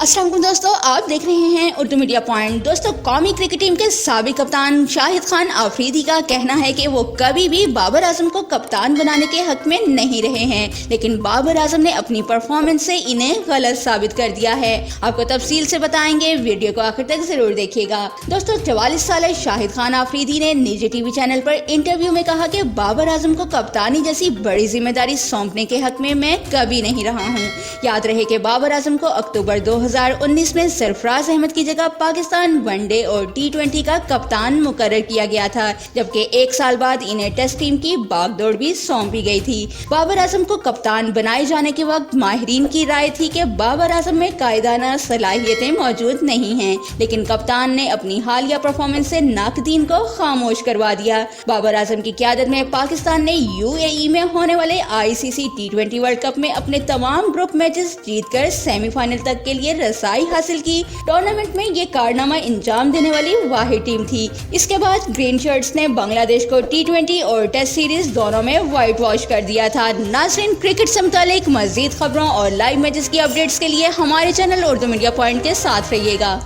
अस्सलाम वालेकुम दोस्तों, आप देख रहे हैं उर्दू मीडिया पॉइंट। दोस्तों, कौमी क्रिकेट टीम के साबिक कप्तान शाहिद खान आफरीदी का कहना है कि वो कभी भी बाबर आजम को कप्तान बनाने के हक में नहीं रहे हैं, लेकिन बाबर आजम ने अपनी परफॉर्मेंस से इन्हें गलत साबित कर दिया है। आपको तफसील से बताएंगे, वीडियो को आखिर तक जरूर देखिएगा। दोस्तों, 44 साल शाहिद खान आफरीदी ने निजी टीवी चैनल पर इंटरव्यू में कहा कि बाबर आजम को कप्तानी जैसी बड़ी जिम्मेदारी सौंपने के हक में मैं कभी नहीं रहा हूँ। याद रहे कि बाबर आजम को अक्टूबर 2019 में सरफराज अहमद की जगह पाकिस्तान वनडे और T20 का कप्तान मुकर्रर किया गया था, जबकि एक साल बाद इन्हें टेस्ट टीम की बागडोर भी सौंपी गई थी। बाबर आजम को कप्तान बनाए जाने के वक्त माहिरीन की राय थी कि बाबर आजम में कायदाना सलाहियतें मौजूद नहीं हैं, लेकिन कप्तान ने अपनी हालिया परफॉर्मेंस से नाकदीन को खामोश करवा दिया। बाबर आजम की क़यादत में पाकिस्तान ने UAE में होने वाले ICC T20 वर्ल्ड कप में अपने तमाम ग्रुप मैचेस जीतकर सेमीफाइनल तक के लिए रसाई हासिल की। टूर्नामेंट में ये कारनामा अंजाम देने वाली वाहिद टीम थी। इसके बाद ग्रीन शर्ट्स ने बांग्लादेश को T20 और टेस्ट सीरीज दोनों में व्हाइट वॉश कर दिया था। नाज़रीन, क्रिकेट से मुतालिक मज़ीद खबरों और लाइव मैचेस की अपडेट्स के लिए हमारे चैनल उर्दू मीडिया पॉइंट के साथ रहिएगा।